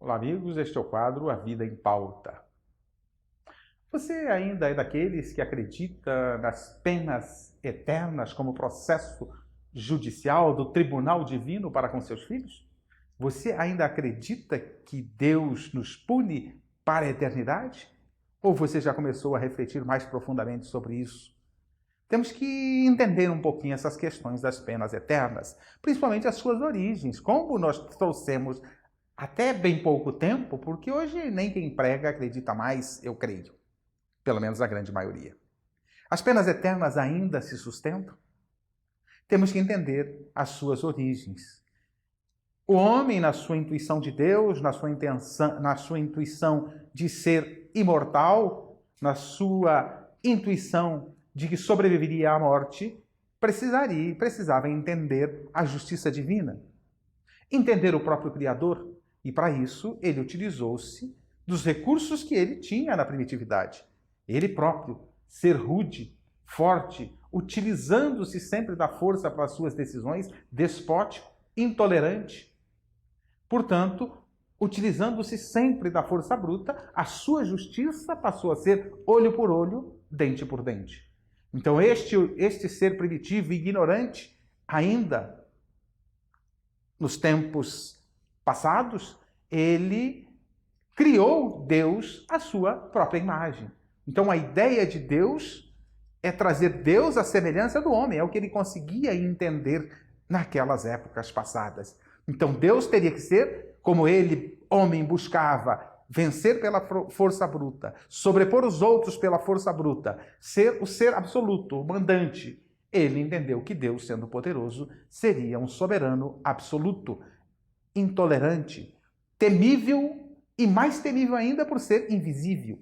Olá, amigos. Este é o quadro A Vida em Pauta. Você ainda é daqueles que acredita nas penas eternas como processo judicial do tribunal divino para com seus filhos? Você ainda acredita que Deus nos pune para a eternidade? Ou você já começou a refletir mais profundamente sobre isso? Temos que entender um pouquinho essas questões das penas eternas, principalmente as suas origens, como nós trouxemos até bem pouco tempo, porque hoje nem quem prega acredita mais, eu creio, pelo menos a grande maioria. As penas eternas ainda se sustentam? Temos que entender as suas origens. O homem, na sua intuição de Deus, na sua intuição de ser imortal, na sua intuição de que sobreviveria à morte, precisava entender a justiça divina, entender o próprio Criador, e para isso ele utilizou-se dos recursos que ele tinha na primitividade. Ele próprio, ser rude, forte, utilizando-se sempre da força para as suas decisões, despótico, intolerante. Portanto, utilizando-se sempre da força bruta, a sua justiça passou a ser olho por olho, dente por dente. Então, este ser primitivo e ignorante, ainda nos tempos passados, ele criou Deus à sua própria imagem. Então, a ideia de Deus é trazer Deus à semelhança do homem, é o que ele conseguia entender naquelas épocas passadas. Então, Deus teria que ser, como ele, homem, buscava vencer pela força bruta, sobrepor os outros pela força bruta, ser o ser absoluto, o mandante. Ele entendeu que Deus, sendo poderoso, seria um soberano absoluto, intolerante, temível e mais temível ainda por ser invisível,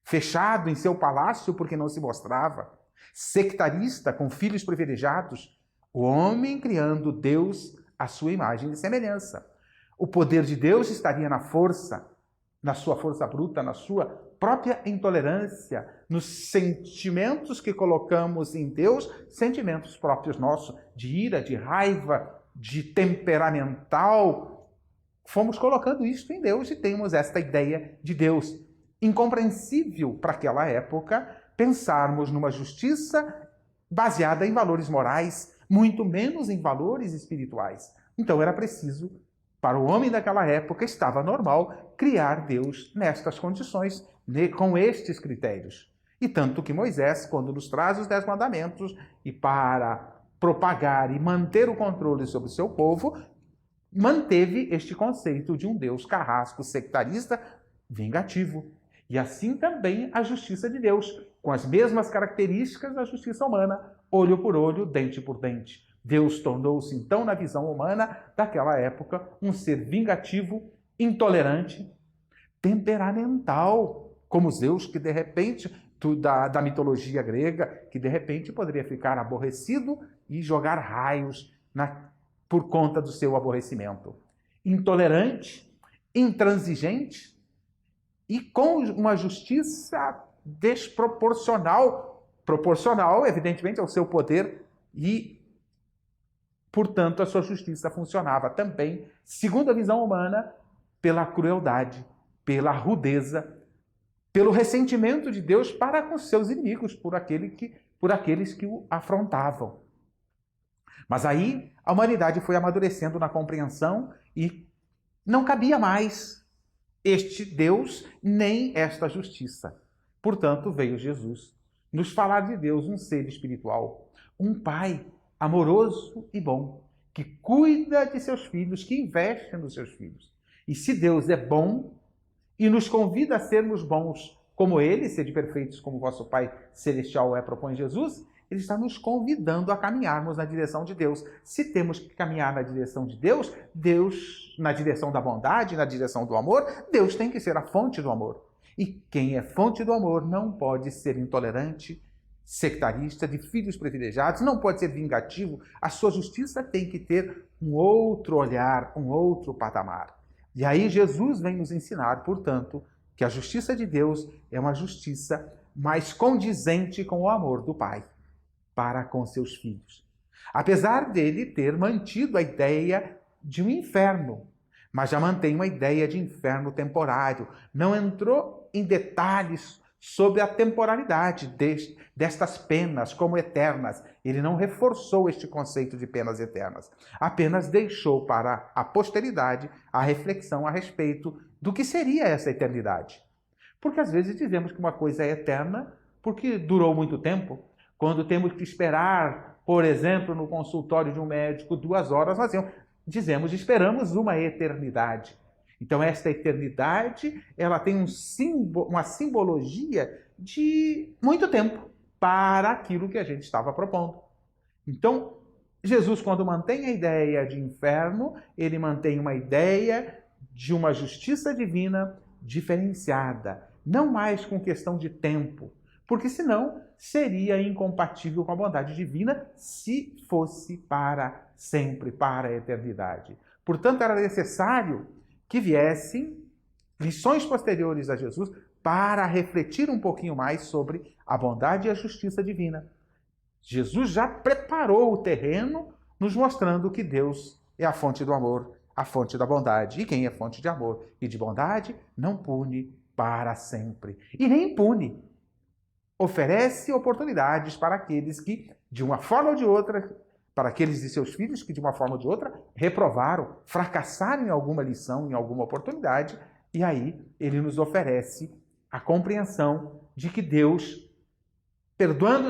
fechado em seu palácio porque não se mostrava, sectarista com filhos privilegiados, o homem criando Deus à sua imagem e semelhança. O poder de Deus estaria na força, na sua força bruta, na sua própria intolerância, nos sentimentos que colocamos em Deus, sentimentos próprios nossos, de ira, de raiva, de temperamental. Fomos colocando isso em Deus e temos esta ideia de Deus. Incompreensível para aquela época pensarmos numa justiça baseada em valores morais, muito menos em valores espirituais. Então era preciso, para o homem daquela época, estava normal criar Deus nestas condições, com estes critérios. E tanto que Moisés, quando nos traz os 10 mandamentos, e para propagar e manter o controle sobre o seu povo, manteve este conceito de um Deus carrasco, sectarista, vingativo. E assim também a justiça de Deus, com as mesmas características da justiça humana, olho por olho, dente por dente. Deus tornou-se, então, na visão humana daquela época, um ser vingativo, intolerante, temperamental, como Zeus, que de repente, da mitologia grega, que de repente poderia ficar aborrecido e jogar raios por conta do seu aborrecimento. Intolerante, intransigente e com uma justiça desproporcional, proporcional, evidentemente, ao seu poder e, portanto, a sua justiça funcionava também, segundo a visão humana, pela crueldade, pela rudeza, pelo ressentimento de Deus para com seus inimigos, por aqueles que o afrontavam. Mas aí a humanidade foi amadurecendo na compreensão e não cabia mais este Deus nem esta justiça. Portanto, veio Jesus nos falar de Deus, um ser espiritual, um pai amoroso e bom, que cuida de seus filhos, que investe nos seus filhos. E se Deus é bom e nos convida a sermos bons como Ele, sede perfeitos como vosso Pai Celestial é, propõe Jesus, Ele está nos convidando a caminharmos na direção de Deus. Se temos que caminhar na direção de Deus, na direção da bondade, na direção do amor, Deus tem que ser a fonte do amor. E quem é fonte do amor não pode ser intolerante, sectarista, de filhos privilegiados, não pode ser vingativo. A sua justiça tem que ter um outro olhar, um outro patamar. E aí Jesus vem nos ensinar, portanto, que a justiça de Deus é uma justiça mais condizente com o amor do Pai para com seus filhos. Apesar dele ter mantido a ideia de um inferno, mas já mantém uma ideia de inferno temporário. Não entrou em detalhes sobre a temporalidade destas penas como eternas. Ele não reforçou este conceito de penas eternas. Apenas deixou para a posteridade a reflexão a respeito do que seria essa eternidade. Porque às vezes dizemos que uma coisa é eterna porque durou muito tempo. Quando temos que esperar, por exemplo, no consultório de um médico 2 horas, nós esperamos uma eternidade. Então, esta eternidade, ela tem uma simbologia de muito tempo para aquilo que a gente estava propondo. Então, Jesus, quando mantém a ideia de inferno, ele mantém uma ideia de uma justiça divina diferenciada, não mais com questão de tempo, porque senão seria incompatível com a bondade divina se fosse para sempre, para a eternidade. Portanto, era necessário que viessem lições posteriores a Jesus para refletir um pouquinho mais sobre a bondade e a justiça divina. Jesus já preparou o terreno, nos mostrando que Deus é a fonte do amor, a fonte da bondade. E quem é fonte de amor e de bondade não pune para sempre. E nem impune. Oferece oportunidades para aqueles que, de uma forma ou de outra, para aqueles de seus filhos que, de uma forma ou de outra, reprovaram, fracassaram em alguma lição, em alguma oportunidade, e aí ele nos oferece a compreensão de que Deus, perdoando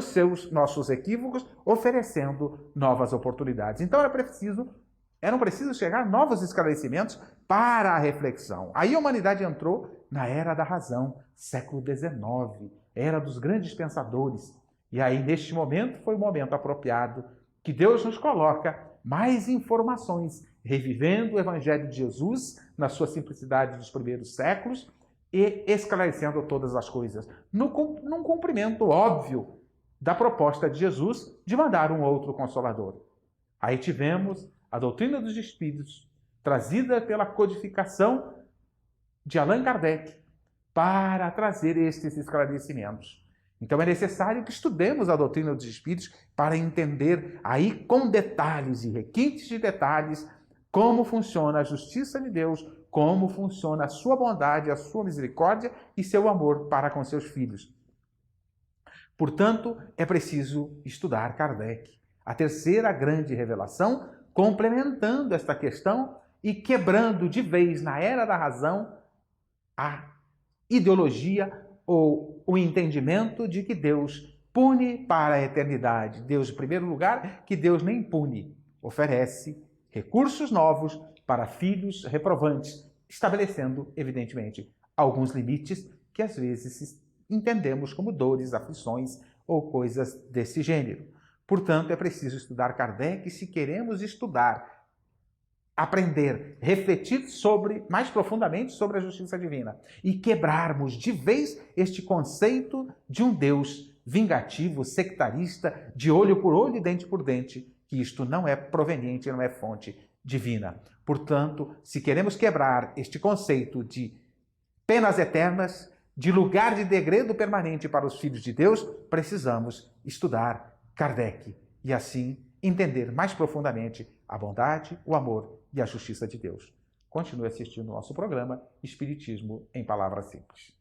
nossos equívocos, oferecendo novas oportunidades. Então eram precisos chegar novos esclarecimentos para a reflexão. Aí a humanidade entrou na Era da Razão, século XIX, era dos grandes pensadores. E aí, neste momento, foi o momento apropriado que Deus nos coloca mais informações, revivendo o Evangelho de Jesus na sua simplicidade dos primeiros séculos e esclarecendo todas as coisas, num cumprimento óbvio da proposta de Jesus de mandar um outro Consolador. Aí tivemos a doutrina dos Espíritos, trazida pela codificação de Allan Kardec, para trazer estes esclarecimentos. Então é necessário que estudemos a doutrina dos Espíritos para entender aí com detalhes e requintes de detalhes como funciona a justiça de Deus, como funciona a sua bondade, a sua misericórdia e seu amor para com seus filhos. Portanto, é preciso estudar Kardec, a terceira grande revelação, complementando esta questão e quebrando de vez na Era da Razão a ideologia ou o entendimento de que Deus pune para a eternidade. Deus, em primeiro lugar, que Deus nem pune, oferece recursos novos para filhos reprovantes, estabelecendo, evidentemente, alguns limites que às vezes entendemos como dores, aflições ou coisas desse gênero. Portanto, é preciso estudar Kardec se queremos estudar, aprender, refletir mais profundamente sobre a justiça divina e quebrarmos de vez este conceito de um Deus vingativo, sectarista, de olho por olho e dente por dente, que isto não é proveniente, não é fonte divina. Portanto, se queremos quebrar este conceito de penas eternas, de lugar de degredo permanente para os filhos de Deus, precisamos estudar Kardec e assim entender mais profundamente a bondade, o amor e a justiça de Deus. Continue assistindo o nosso programa Espiritismo em Palavras Simples.